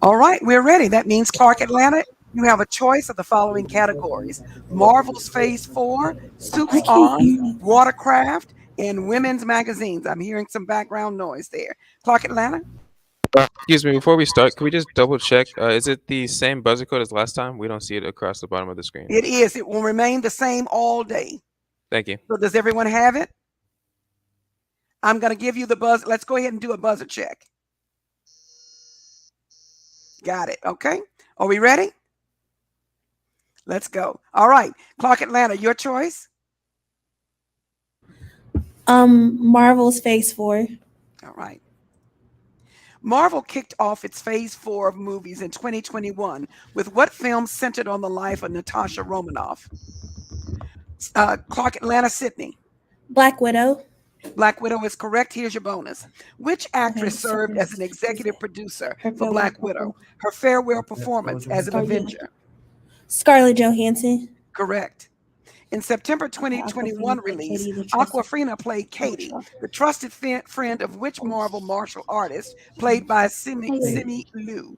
All right, we're ready. That means Clark Atlanta, you have a choice of the following categories: Marvel's Phase 4, I Soups can't On, hear anything. Watercraft, and Women's Magazines. I'm hearing some background noise there. Clark Atlanta? Excuse me, before we start, can we just double check? Is it the same buzzer code as last time? We don't see it across the bottom of the screen. It is. It will remain the same all day. Thank you. So does everyone have it? I'm going to give you the buzz. Let's go ahead and do a buzzer check. Got it. Okay. Are we ready? Let's go. All right. Clark Atlanta, your choice. Marvel's Phase 4. All right. Marvel kicked off its Phase 4 of movies in 2021 with what film centered on the life of Natasha Romanoff? Clark Atlanta, Sydney. Black Widow. Black Widow is correct. Here's your bonus. Which Okay, actress so served as it's an executive producer her for farewell Black Widow? purple. Her farewell performance as an Avenger. Scarlett Johansson. Correct. In September Okay, 2021 Aquafina played release, Katie, the trusted Aquafina played Katie, martial. the trusted friend of which Marvel martial artist, played by Simi Liu?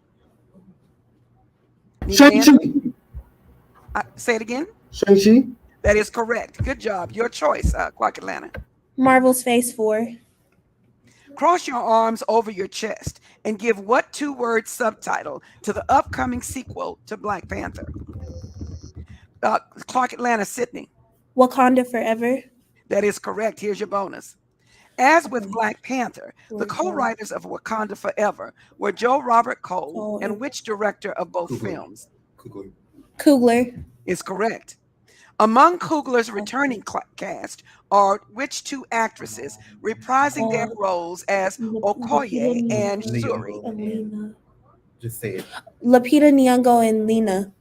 Need an answer? Shang-Chi. Say it again. Shang-Chi. That is correct. Good job. Your choice, Clark Atlanta. Marvel's Phase 4. Cross your arms over your chest and give what two-word subtitle to the upcoming sequel to Black Panther? Clark Atlanta, Sydney. Wakanda Forever. That is correct. Here's your bonus. As with Black Panther, the co-writers of Wakanda Forever were Joe Robert Cole and which director of both films? Coogler. Is correct. Among Coogler's returning cast are which two actresses reprising their roles as Okoye and Shuri? Lena. Just say it. Lupita Nyong'o and Lena.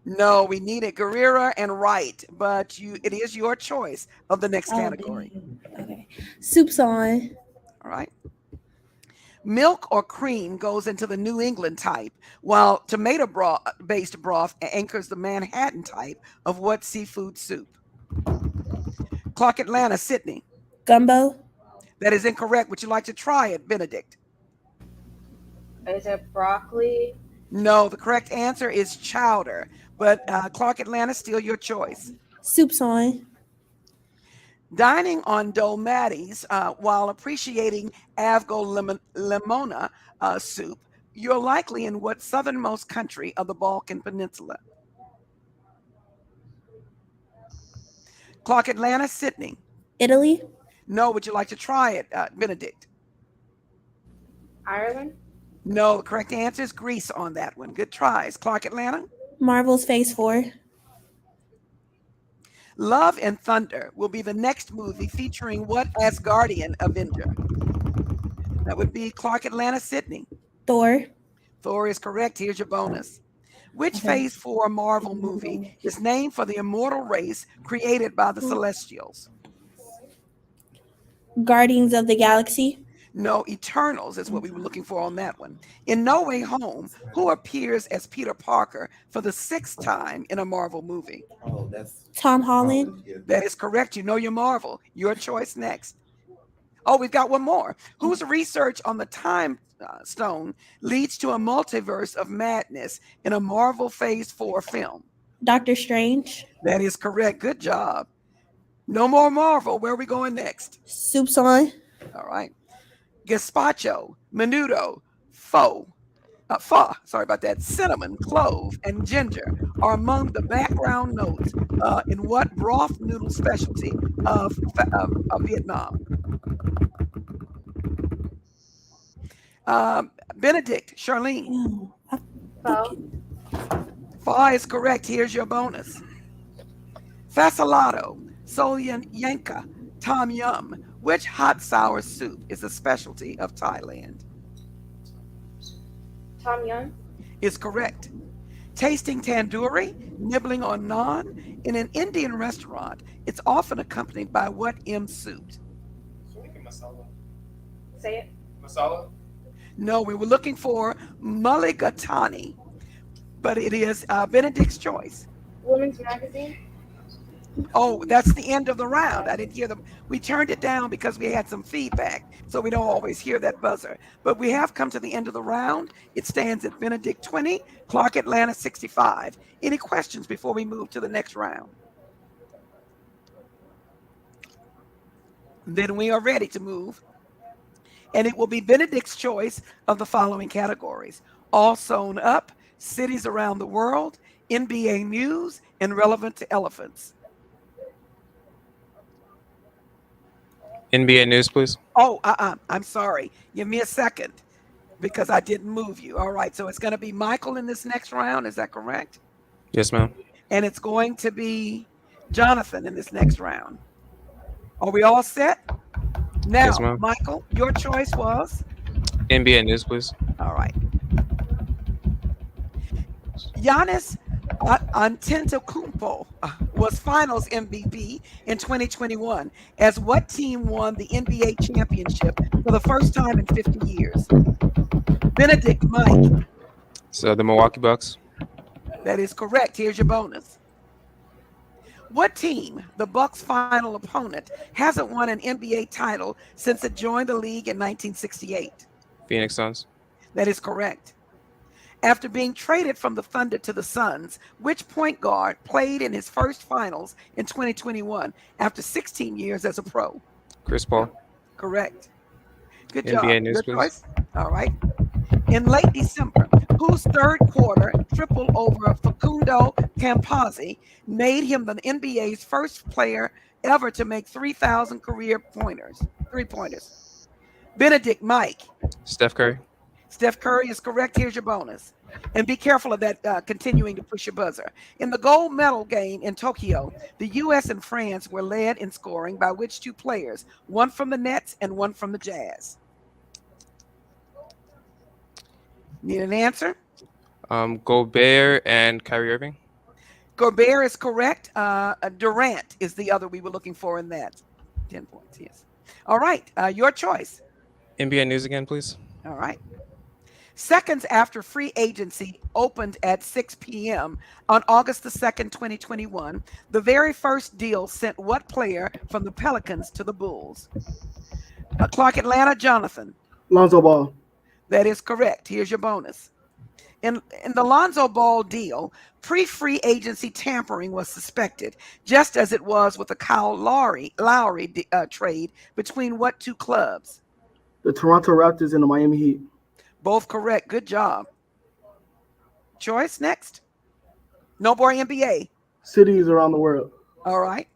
No, we needed Guerrera and Wright, but it is your choice of the next category. Okay. Soups On. All right. Milk or cream goes into the New England type, while tomato-based broth anchors the Manhattan type of what seafood soup? Clark Atlanta, Sydney. Gumbo. That is incorrect. Would you like to try it, Benedict? Is it broccoli? No, the correct answer is chowder. But Clark Atlanta, still your choice. Soups On. Dining on dolmades while appreciating Avgo limona soup, you're likely in what southernmost country of the Balkan Peninsula? Clark Atlanta, Sydney. Italy. No, would you like to try it, Benedict? Ireland? No, the correct answer is Greece on that one. Good tries. Clark Atlanta. Marvel's Phase 4. Love and Thunder will be the next movie featuring what Asgardian Avenger? That would be Clark Atlanta, Sydney. Thor. Thor is correct. Here's your bonus. Which Phase 4 Marvel movie is named for the immortal race created by the Celestials? Guardians of the Galaxy. No, Eternals is what we were looking for on that one. In No Way Home, who appears as Peter Parker for the 6th time in a Marvel movie? Oh, that's Tom Holland. yeah. That is correct. You know your Marvel. Your choice next. Oh, we've got one more. Whose research on the time stone leads to a multiverse of madness in a Marvel Phase 4 film? Doctor Strange. That is correct. Good job. No more Marvel. Where are we going next? Soups On. All right. Gazpacho, menudo, sorry about that, cinnamon, clove, and ginger are among the background notes in what broth noodle specialty of Vietnam? Benedict, Charlene. Pho? Pho is correct. Here's your bonus. Fasolado, Solyan Yanka, Tom Yum. Which hot sour soup is a specialty of Thailand? Tom Yum? Is correct. Tasting tandoori, nibbling on naan. In an Indian restaurant, it's often accompanied by what suit? Masala. Say it. Masala? No, we were looking for mulligatawny, but it is Benedict's choice. Women's Magazine? Oh, that's the end of the round. I didn't hear them. We turned it down because we had some feedback, so we don't always hear that buzzer. But we have come to the end of the round. It stands at Benedict 20, Clark Atlanta 65. Any questions before we move to the next round? Then we are ready to move. And it will be Benedict's choice of the following categories: all sewn up, cities around the world, NBA news, and relevant to elephants. NBA news, please. Oh, I'm sorry. Give me a second because I didn't move you. All right. So it's going to be Michael in this next round. Is that correct? Yes, ma'am. And it's going to be Jonathan in this next round. Are we all set? Now, Yes, ma'am. Michael, your choice was? NBA news, please. All right. Giannis Antetokounmpo was Finals MVP in 2021 as what team won the NBA championship for the first time in 50 years? Benedict, Mike. So the Milwaukee Bucks. That is correct. Here's your bonus. What team, the Bucks' final opponent, hasn't won an NBA title since it joined the league in 1968? Phoenix Suns. That is correct. After being traded from the Thunder to the Suns, which point guard played in his first finals in 2021 after 16 years as a pro? Chris Paul. Correct. Good NBA job. news, Your please. choice. All right. In late December, whose third quarter triple over Facundo Campazzi made him the NBA's first player ever to make 3,000 career three-pointers? Benedict, Mike. Steph Curry. Steph Curry is correct. Here's your bonus. And be careful of that continuing to push your buzzer. In the gold medal game in Tokyo, the U.S. and France were led in scoring by which two players? One from the Nets and one from the Jazz. Need an answer? Gobert and Kyrie Irving. Gobert is correct. Durant is the other we were looking for in that. 10 points, yes. All right. Your choice. NBA news again, please. All right. Seconds after free agency opened at 6 p.m. on August the 2nd, 2021, the very first deal sent what player from the Pelicans to the Bulls? Clark Atlanta, Jonathan. Lonzo Ball. That is correct. Here's your bonus. In the Lonzo Ball deal, pre-free agency tampering was suspected, just as it was with the Kyle Lowry trade between what two clubs? The Toronto Raptors and the Miami Heat. Both correct. Good job. Choice next. No more NBA. Cities around the world. All right.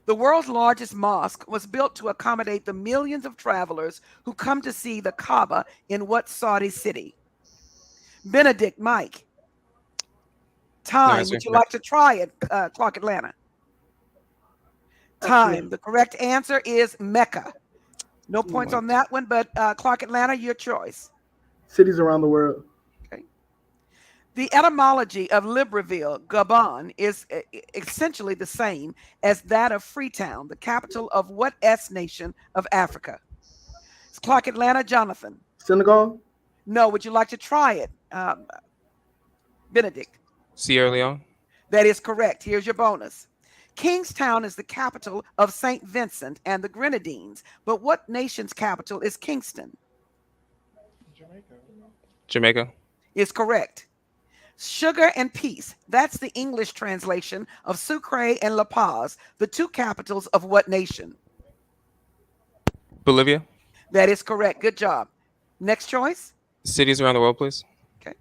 The world's largest mosque was built to accommodate the millions of travelers who come to see the Kaaba in what Saudi city? Benedict, Mike. Time. Would you like to try it, Clark Atlanta? Time. The correct answer is Mecca. No points on that one, but Clark Atlanta, your choice. Cities around the world. Okay. The etymology of Libreville, Gabon, is essentially the same as that of Freetown, the capital of what S nation of Africa? It's Clark Atlanta, Jonathan. Senegal. No, would you like to try it, Benedict? Sierra Leone. That is correct. Here's your bonus. Kingstown is the capital of St. Vincent and the Grenadines, but what nation's capital is Kingston? Jamaica. Is correct. Sugar and Peace, that's the English translation of Sucre and La Paz, the two capitals of what nation? Bolivia. That is correct. Good job. Next choice. Cities around the world, please. Okay.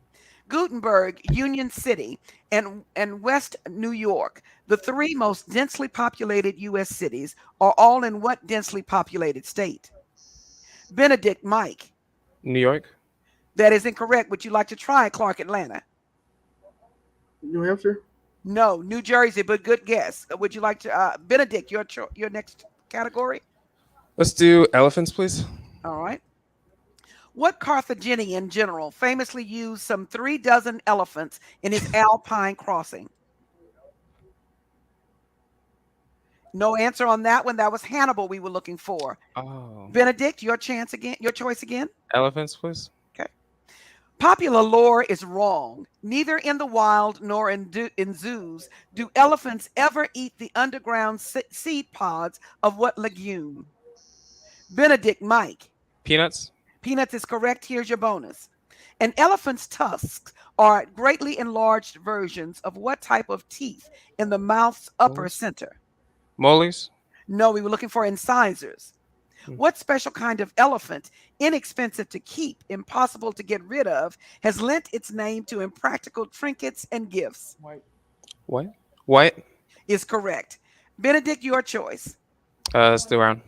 Gutenberg, Union City, and West New York, the three most densely populated U.S. cities, are all in what densely populated state? Benedict, Mike. New York. That is incorrect. Would you like to try Clark Atlanta? New Hampshire. No, New Jersey, but good guess. Would you like to, Benedict, your next category? Let's do elephants, please. All right. What Carthaginian general famously used some 36 elephants in his Alpine crossing? No answer on that one. That was Hannibal we were looking for. Oh. Benedict, your choice again. Elephants, please. Popular lore is wrong. Neither in the wild nor in zoos do elephants ever eat the underground seed pods of what legume? Benedict, Mike. Peanuts. Peanuts is correct. Here's your bonus. An elephant's tusks are greatly enlarged versions of what type of teeth in the mouth's upper Molars? center? Molars. No, we were looking for incisors. Hmm. What special kind of elephant, inexpensive to keep, impossible to get rid of, has lent its name to impractical trinkets and gifts? What? White. Is correct. Benedict, your choice. Still around.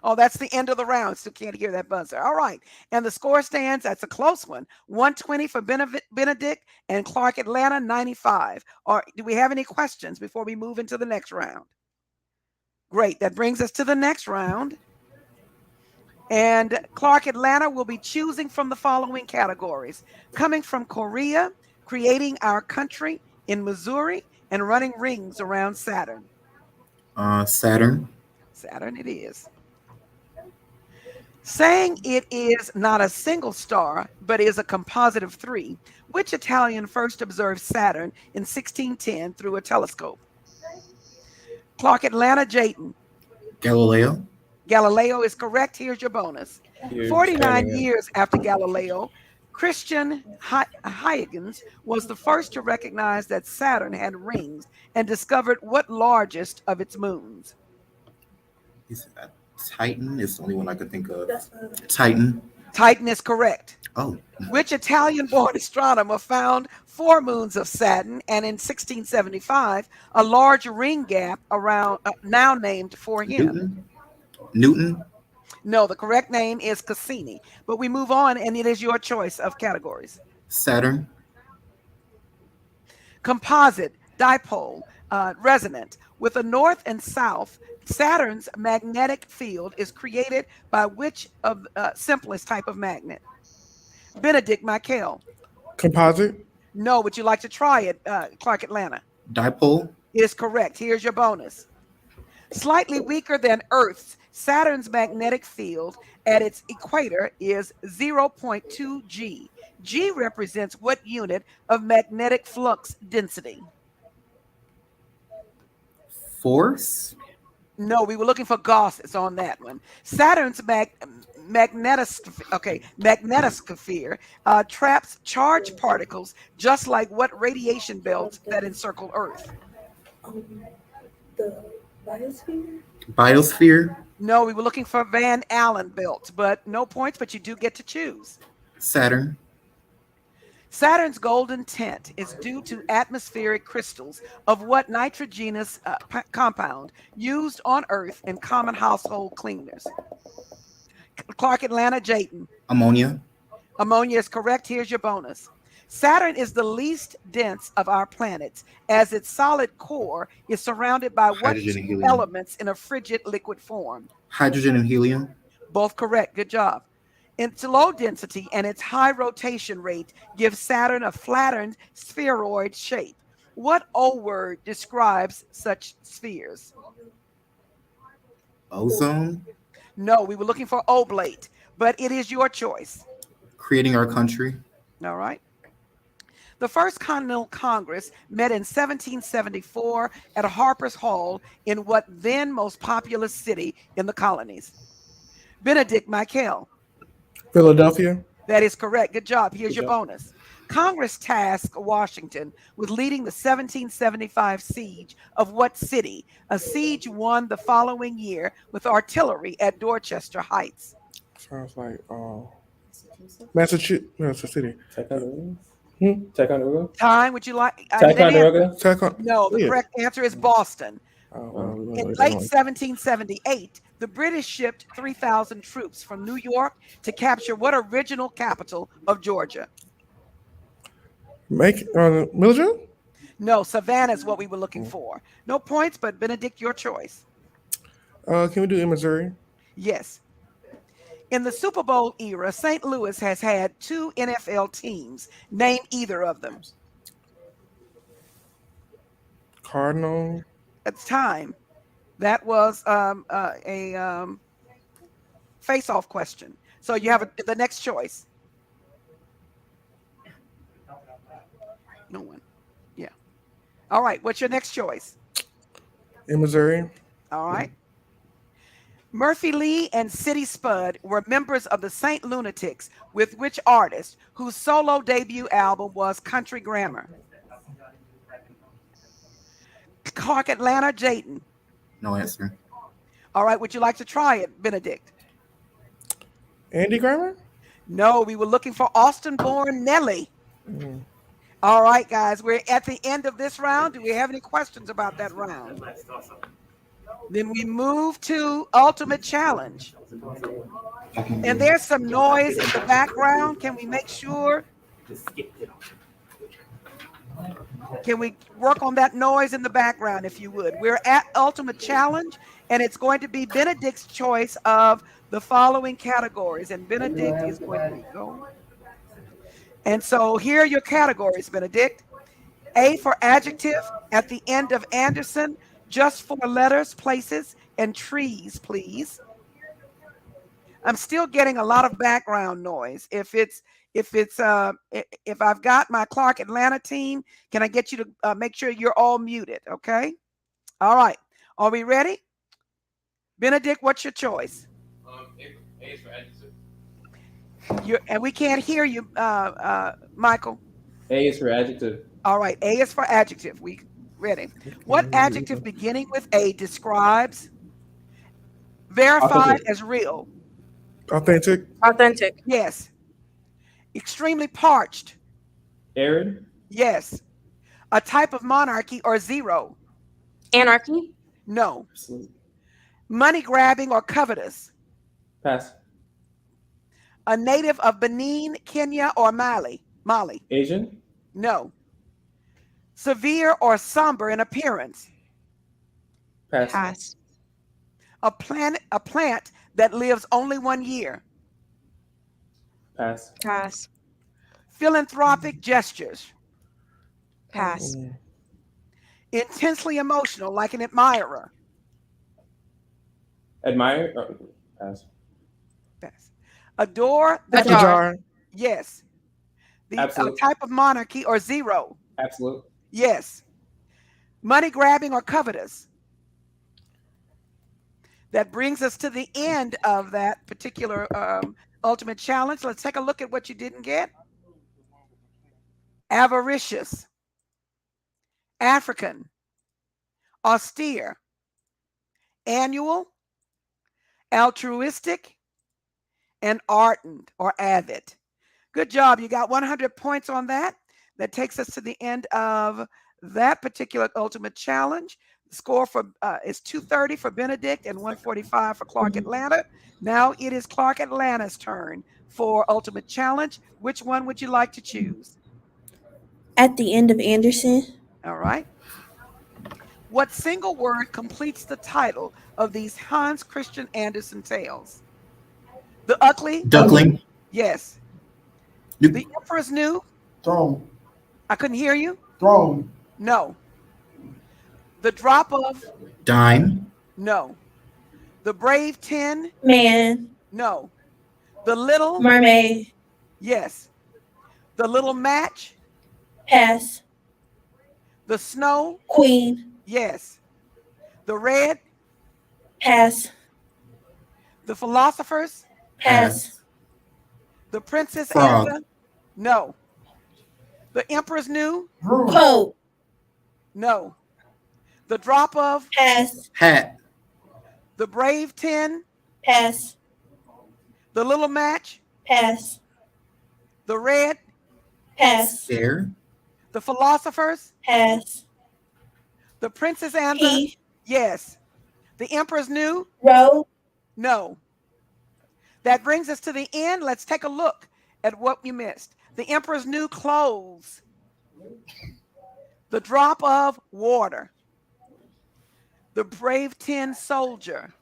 Oh, that's the end of the round. Still can't hear that buzzer. All right. And the score stands, that's a close one, 120 for Benedict and Clark Atlanta, 95. Or do we have any questions before we move into the next round? Great. That brings us to the next round. And Clark Atlanta will be choosing from the following categories: coming from Korea, creating our country in Missouri, and running rings around Saturn. Saturn. Saturn it is. Saying it is not a single star, but is a composite of three, which Italian first observed Saturn in 1610 through a telescope? Clark Atlanta, Jayton. Galileo. Galileo is correct. Here's your bonus. Huge. 49 years after Galileo, Christian Huygens was the first to recognize that Saturn had rings and discovered what largest of its moons? Is that Titan? Is the only one I could think of. Titan. Titan is correct. Oh. Which Italian-born astronomer found 4 moons of Saturn, and in 1675, a large ring gap around now named for him? Newton. No, the correct name is Cassini. But we move on, and it is your choice of categories. Saturn. Composite, dipole, resonant. With a north and south, Saturn's magnetic field is created by which of simplest type of magnet? Benedict, Michael. Composite. No, would you like to try it, Clark Atlanta? Dipole. Is correct. Here's your bonus. Slightly weaker than Earth's, Saturn's magnetic field at its equator is 0.2 G. G represents what unit of magnetic flux density? Force. No, we were looking for Gauss's on that one. Saturn's magnetosphere traps charged particles just like what radiation belts that encircle Earth? The biosphere? Biosphere. No, we were looking for Van Allen belts, but no points, but you do get to choose. Saturn. Saturn's golden tint is due to atmospheric crystals of what nitrogenous compound used on Earth in common household cleaners? Clark Atlanta, Jayton. Ammonia. Ammonia is correct. Here's your bonus. Saturn is the least dense of our planets, as its solid core is surrounded by what Hydrogen and two helium. elements in a frigid liquid form? Hydrogen and helium. Both correct. Good job. Its low density and its high rotation rate gives Saturn a flattened spheroid shape. What O word describes such spheres? Ozone. No, we were looking for oblate, but it is your choice. Creating our country. All right. The First Continental Congress met in 1774 at Harper's Hall in what then most populous city in the colonies? Benedict, Michael. Philadelphia. That is correct. Good job. Here's Good your job. bonus. Congress tasked Washington with leading the 1775 siege of what city? A siege won the following year with artillery at Dorchester Heights. Sounds like Massachusetts. No, it's a city. Ticonderoga? Time, would you like? I need an answer. Ticonderoga? No, the Yeah. correct answer is Boston. We In don't late know. 1778, the British shipped 3,000 troops from New York to capture what original capital of Georgia? Mildred? No, Savannah is what we were looking for. No points, but Benedict, your choice. Can we do in Missouri? Yes. In the Super Bowl era, St. Louis has had 2 NFL teams. Name either of them. Cardinal. At the time, that was a face-off question. So you have the next choice. No one. Yeah. All right. What's your next choice? In Missouri. All right. Murphy Lee and City Spud were members of the Saint Lunatics, with which artist whose solo debut album was Country Grammar? Clark Atlanta, Jayden. No answer. All right. Would you like to try it, Benedict? Andy Grammer? No, we were looking for Austin-born Nelly. Mm. All right, guys, we're at the end of this round. Do we have any questions about that round? Then we move to Ultimate Challenge. And there's some noise in the background. Can we make sure? Can we work on that noise in the background, if you would? We're at Ultimate Challenge, and it's going to be Benedict's choice of the following categories. And Benedict is going to go. And so here are your categories, Benedict. A for adjective at the end of Anderson, just for letters, places, and trees, please. I'm still getting a lot of background noise. If I've got my Clark Atlanta team, can I get you to make sure you're all muted? Okay. All right. Are we ready? Benedict, what's your choice? A is for adjective. And we can't hear you, Michael. A is for adjective. All right. A is for adjective. We ready. What adjective beginning with A describes verified as real? Authentic. Authentic. Yes. Extremely parched? Arid. Yes. A type of monarchy or zero? Anarchy. No. Money grabbing or covetous? Pass. A native of Benin, Kenya, or Mali? Asian. No. Severe or somber in appearance? Pass. Pass. A plant that lives only 1 year? Pass. Pass. Philanthropic gestures? Pass. Intensely emotional, like an admirer? Admire. Pass. Pass. A door that Ajar. yes. The Absolute. type of monarchy or zero? Absolute. Yes. Money grabbing or covetous? That brings us to the end of that particular ultimate challenge. Let's take a look at what you didn't get. Avaricious, African, austere, annual, altruistic, and ardent or avid. Good job. You got 100 points on that. That takes us to the end of that particular ultimate challenge. The score for is 230 for Benedict and 145 for Clark Atlanta. Now it is Clark Atlanta's turn for ultimate challenge. Which one would you like to choose? At the end of Anderson. All right. What single word completes the title of these Hans Christian Andersen tales? The ugly? Duckling. Yes. You- The Emperor's New? Throne. I couldn't hear you. Throne. No. The Drop of? Dime. No. The Brave 10? Man. No. The Little? Mermaid. Yes. The Little Match? Pass. The Snow? Queen. Yes. The Red? Pass. The Philosophers? Pass. The Princess Frog. and the? No. The Emperor's New? Broom. Coat. No. The Drop of? Pass. Hat. The Brave 10? Pass. The Little Match? Pass. The Red? Pass. Dare. The Philosophers? Pass. The Princess and the? He. Yes. The Emperor's New? Row. No. That brings us to the end. Let's take a look at what we missed. The Emperor's New Clothes. The Drop of Water. The Brave 10 Soldier.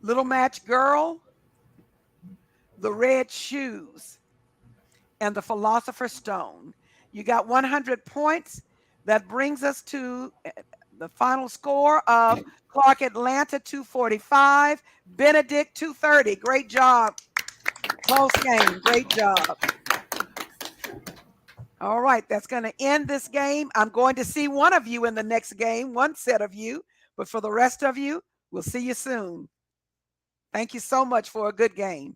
Little Match Girl. The Red Shoes. And the Philosopher's Stone. You got 100 points. That brings us to the final score of Clark Atlanta 245, Benedict 230. Great job. Close game. Great job. All right, that's going to end this game. I'm going to see one of you in the next game, one set of you, but for the rest of you, we'll see you soon. Thank you so much for a good game.